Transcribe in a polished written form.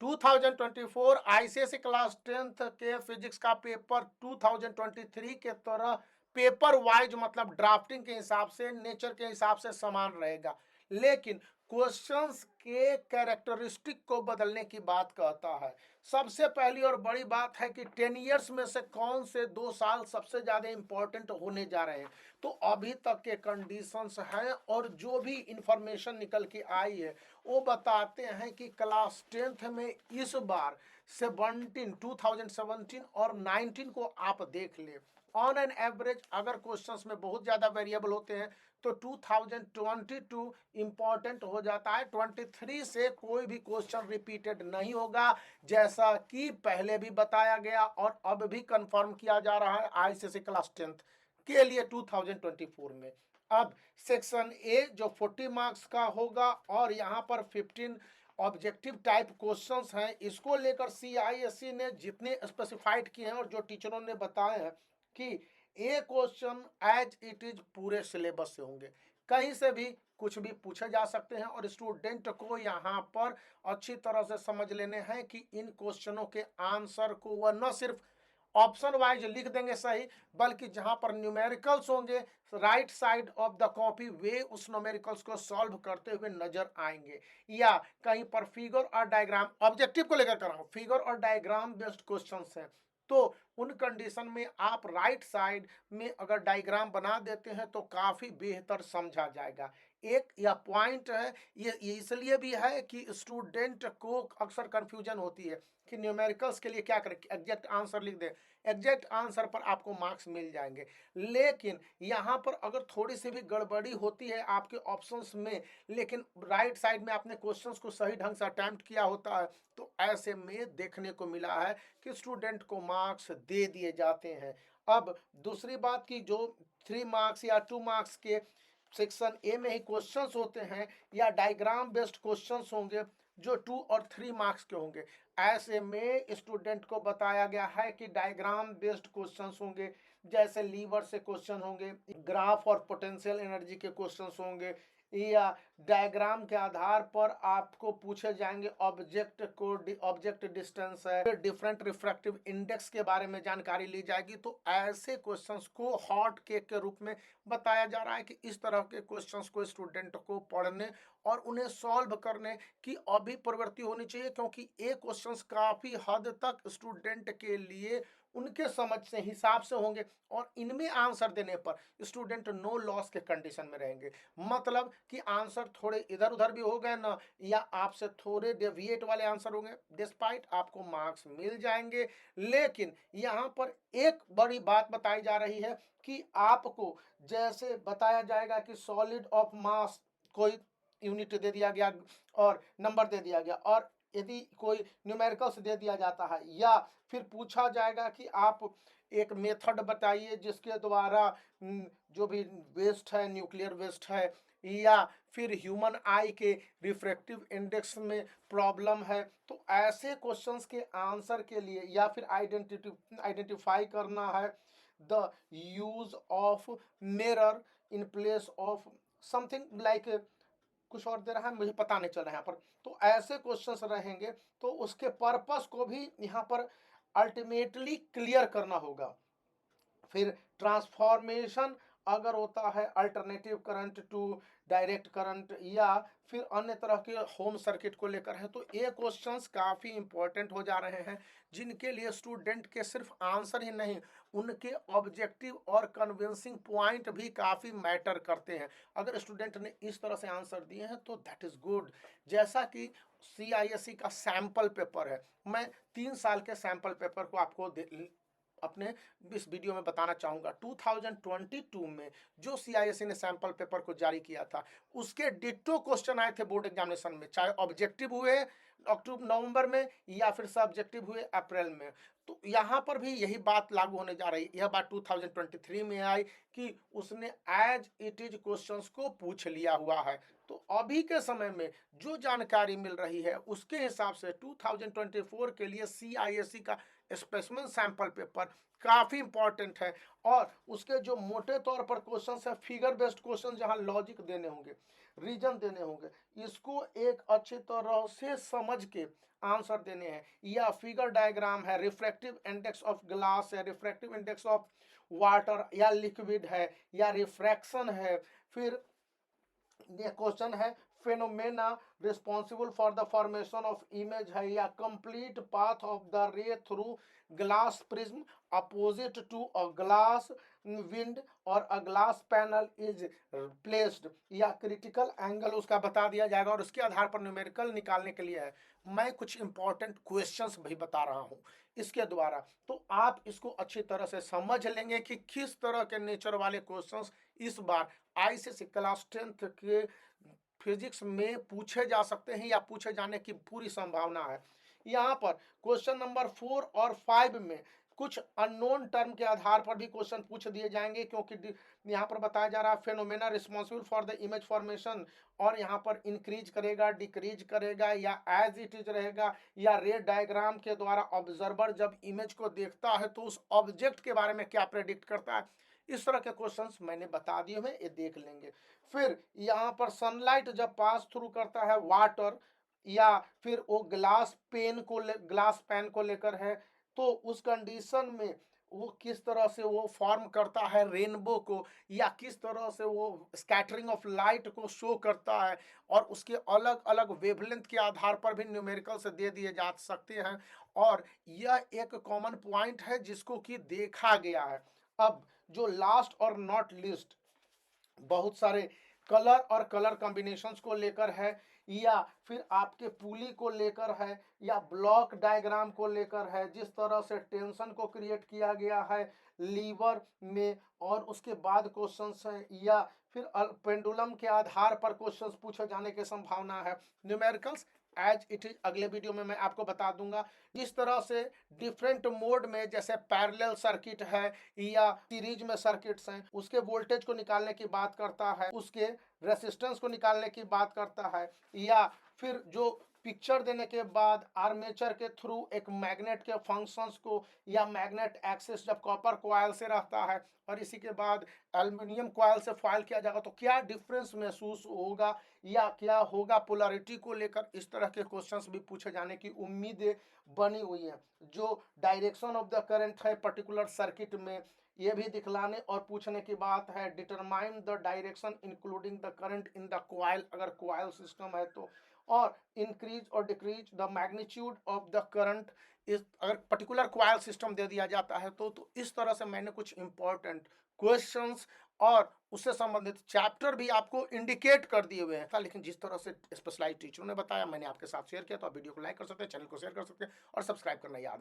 2024 ICSE class 10th के physics का paper 2023 के तरह पेपर वाइज मतलब ड्राफ्टिंग के हिसाब से नेचर के हिसाब से समान रहेगा, लेकिन क्वेश्चंस के कैरेक्टरिस्टिक को बदलने की बात कहता है। सबसे पहली और बड़ी बात है कि 10 इयर्स में से कौन से 2 साल सबसे ज्यादा इंपॉर्टेंट होने जा रहे हैं। तो अभी तक के कंडीशंस हैं और जो भी इंफॉर्मेशन निकल के आई है वो बताते हैं कि क्लास 10th में इस बार 2017 और 19 को आप देख ले, ऑन एन एवरेज अगर क्वेश्चंस में बहुत ज्यादा वेरिएबल होते हैं तो 2022 इंपॉर्टेंट हो जाता है। 23 से कोई भी क्वेश्चन रिपीटेड नहीं होगा, जैसा कि पहले भी बताया गया और अब भी कंफर्म किया जा रहा है आईसीएसई क्लास 10th के लिए 2024 में। अब सेक्शन ए जो 40 मार्क्स का होगा और यहाँ पर 15 ऑब्जेक्टिव टाइप क्वेश्चंस हैं, इसको लेकर सीआईएससी ने जितने स्पेसिफाइड किए हैं और जो टीचरों ने बताए हैं कि ये क्वेश्चन एज इट इज पूरे सिलेबस से होंगे, कहीं से भी कुछ भी पूछे जा सकते हैं और स्टूडेंट को यहाँ पर अच्छी तरह से समझ लेने हैं कि इन क्वेश्चनों के आंसर को वह न सिर्फ ऑप्शन वाइज लिख देंगे सही, बल्कि जहां पर न्यूमेरिकल्स होंगे right side of the copy वे उस न्यूमेरिकल्स को सॉल्व करते हुए नजर आएंगे, या कहीं पर फिगर और डायग्राम ऑब्जेक्टिव को लेकर कर रहा हूं, फिगर और डायग्राम बेस्ड क्वेश्चंस हैं, तो उन कंडीशन में आप राइट साइड में अगर डायग्राम बना देते हैं तो काफी बेहतर समझा जाएगा। एक या पॉइंट है ये इसलिए भी है कि स्टूडेंट को अक्सर कंफ्यूजन होती है कि न्यूमेरिकल्स के लिए क्या करें, एग्जैक्ट आंसर लिख दें, एग्जैक्ट आंसर पर आपको मार्क्स मिल जाएंगे, लेकिन यहाँ पर अगर थोड़ी सी भी गड़बड़ी होती है आपके ऑप्शंस में, लेकिन राइट साइड में आपने क्वेश्चंस को सही ढंग से अटेम्प्ट किया होता है, तो ऐसे में देखने को मिला है कि स्टूडेंट को मार्क्स दे दिए जाते हैं। अब दूसरी बात की जो 3 मार्क्स या 2 मार्क्स के सेक्शन ए में ही क्वेश्चंस होते हैं या डायग्राम बेस्ड क्वेश्चंस होंगे जो 2 और 3 मार्क्स के होंगे, ऐसे में स्टूडेंट को बताया गया है कि डायग्राम बेस्ड क्वेश्चंस होंगे, जैसे लीवर से क्वेश्चन होंगे, ग्राफ और पोटेंशियल एनर्जी के क्वेश्चंस होंगे, या डायग्राम के आधार पर आपको पूछे जाएंगे ऑब्जेक्ट डिस्टेंस है, डिफरेंट रिफ्रैक्टिव इंडेक्स के बारे में जानकारी ली जाएगी। तो ऐसे क्वेश्चंस को हॉट केक के रूप में बताया जा रहा है कि इस तरह के क्वेश्चंस को स्टूडेंट को पढ़ने और उन्हें सॉल्व करने की अभी प्रवृत्ति होनी चाहिए, क्योंकि ये क्वेश्चंस काफी हद तक स्टूडेंट के लिए उनके समझ से हिसाब से होंगे और इनमें आंसर देने पर स्टूडेंट नो लॉस के कंडीशन में रहेंगे, मतलब कि आंसर थोड़े इधर उधर भी हो गए ना या आपसे थोड़े डेविएट वाले आंसर होंगे, डिस्पाइट आपको मार्क्स मिल जाएंगे। लेकिन यहाँ पर एक बड़ी बात बताई जा रही है कि आपको जैसे बताया जाएगा कि सॉलिड ऑफ मास कोई यूनिट दे दिया गया और नंबर दे दिया गया, और यदि कोई न्यूमेरिकल्स दे दिया जाता है या फिर पूछा जाएगा कि आप एक मेथड बताइए जिसके द्वारा जो भी वेस्ट है, न्यूक्लियर वेस्ट है, या फिर ह्यूमन आई के रिफ्रैक्टिव इंडेक्स में प्रॉब्लम है, तो ऐसे क्वेश्चंस के आंसर के लिए या फिर आइडेंटिफाई करना है the use of mirror in place of something like, कुछ और दे रहा है मुझे पता नहीं चल रहा है यहाँ पर, तो ऐसे क्वेश्चंस रहेंगे, तो उसके पर्पस को भी यहाँ पर अल्टीमेटली क्लियर करना होगा। फिर ट्रांसफॉर्मेशन अगर होता है alternative current to direct current या फिर अन्य तरह के होम सर्किट को लेकर है, तो ये क्वेश्चंस काफ़ी इंपॉर्टेंट हो जा रहे हैं, जिनके लिए स्टूडेंट के सिर्फ आंसर ही नहीं उनके ऑब्जेक्टिव और कन्विंसिंग पॉइंट भी काफ़ी मैटर करते हैं। अगर स्टूडेंट ने इस तरह से आंसर दिए हैं तो दैट इज़ गुड। जैसा कि सीआईएससी का सैम्पल पेपर है, मैं 3 साल के सैम्पल पेपर को आपको अपने इस वीडियो में बताना चाहूँगा। 2022 में जो सीआईएससी ने सैंपल पेपर को जारी किया था उसके डिट्टो क्वेश्चन आए थे बोर्ड एग्जामिनेशन में, चाहे ऑब्जेक्टिव हुए अक्टूबर नवंबर में या फिर सब्जेक्टिव हुए अप्रैल में, तो यहाँ पर भी यही बात लागू होने जा रही है। यह बात 2023 में आई कि उसने एज इट इज क्वेश्चंस को पूछ लिया हुआ है। तो अभी के समय में जो जानकारी मिल रही है उसके हिसाब से 2024 के लिए सीआईएससी का स्पेसिमेन सैंपल पेपर काफ़ी इंपॉर्टेंट है, और उसके जो मोटे तौर पर क्वेश्चन है फिगर बेस्ड क्वेश्चन जहां लॉजिक देने होंगे, रीजन देने होंगे, इसको एक अच्छी तरह से समझ के आंसर देने हैं। या फिगर डायग्राम है, रिफ्रैक्टिव इंडेक्स ऑफ ग्लास है, रिफ्रैक्टिव इंडेक्स ऑफ वाटर या लिक्विड है, या रिफ्रैक्शन है। फिर ये क्वेश्चन है phenomena responsible for the formation of image है, या complete path of the ray through glass prism opposite to a glass wind और a glass panel is placed, या क्रिटिकल एंगल उसका बता दिया जाएगा और उसके आधार पर न्यूमेरिकल निकालने के लिए है। मैं कुछ इंपॉर्टेंट क्वेश्चंस भी बता रहा हूं इसके द्वारा, तो आप इसको अच्छी तरह से समझ लेंगे कि किस तरह के नेचर वाले क्वेश्चंस इस बार आईसीएसई क्लास 10th के फिजिक्स में पूछे जा सकते हैं या पूछे जाने की पूरी संभावना है। यहाँ पर क्वेश्चन नंबर 4 और 5 में कुछ अननोन टर्म के आधार पर भी क्वेश्चन पूछ दिए जाएंगे, क्योंकि यहाँ पर बताया जा रहा है phenomena responsible for the image formation, और यहाँ पर इंक्रीज करेगा, डिक्रीज करेगा, या एज इट इज रहेगा, या रे डायग्राम के द्वारा ऑब्जर्वर जब इमेज को देखता है तो उस ऑब्जेक्ट के बारे में क्या प्रेडिक्ट करता है। इस तरह के क्वेश्चंस मैंने बता दिए हैं, ये देख लेंगे। फिर यहाँ पर सनलाइट जब पास थ्रू करता है वाटर, या फिर वो ग्लास पेन को लेकर है, तो उस कंडीशन में वो किस तरह से वो फॉर्म करता है रेनबो को, या किस तरह से वो स्कैटरिंग ऑफ लाइट को शो करता है, और उसके अलग अलग वेवलेंथ के आधार पर भी न्यूमेरिकल से दे दिए जा सकते हैं। और यह एक कॉमन पॉइंट है जिसको कि देखा गया है। अब जो लास्ट और नॉट लिस्ट बहुत सारे कलर और कलर कॉम्बिनेशंस को लेकर है, या फिर आपके पुली को लेकर है, या ब्लॉक डायग्राम को लेकर है, जिस तरह से टेंशन को क्रिएट किया गया है लीवर में, और उसके बाद क्वेश्चंस है, या फिर पेंडुलम के आधार पर क्वेश्चंस पूछे जाने की संभावना है। न्यूमेरिकल्स एज इट इज अगले वीडियो में मैं आपको बता दूंगा। जिस तरह से डिफरेंट मोड में, जैसे पैरेलल सर्किट है या सीरीज में सर्किट्स हैं, उसके वोल्टेज को निकालने की बात करता है, उसके रेसिस्टेंस को निकालने की बात करता है, या फिर जो पिक्चर देने के बाद आर्मेचर के थ्रू एक मैग्नेट के फंक्शंस को, या मैग्नेट एक्सिस जब कॉपर कॉइल से रहता है और इसी के बाद एल्युमिनियम कॉइल से फॉइल किया जाएगा तो क्या डिफरेंस महसूस होगा, या क्या होगा पोलैरिटी को लेकर, इस तरह के क्वेश्चंस भी पूछे जाने की उम्मीदें बनी हुई हैं। जो डायरेक्शन ऑफ द करंट है पर्टिकुलर सर्किट में, ये भी दिखलाने और पूछने की बात है। Determine the direction including the current in the coil, अगर कॉइल सिस्टम है तो, और इंक्रीज और decrease the magnitude of the current इस, अगर पर्टिकुलर कॉइल सिस्टम दे दिया जाता है तो इस तरह से मैंने कुछ इंपॉर्टेंट क्वेश्चंस और उससे संबंधित चैप्टर भी आपको इंडिकेट कर दिए हुए हैं। लेकिन जिस तरह से स्पेशलाइज्ड टीचरों ने बताया, मैंने आपके साथ शेयर किया, तो आप वीडियो को लाइक कर सकते हैं, चैनल को शेयर कर सकते हैं और सब्सक्राइब करना याद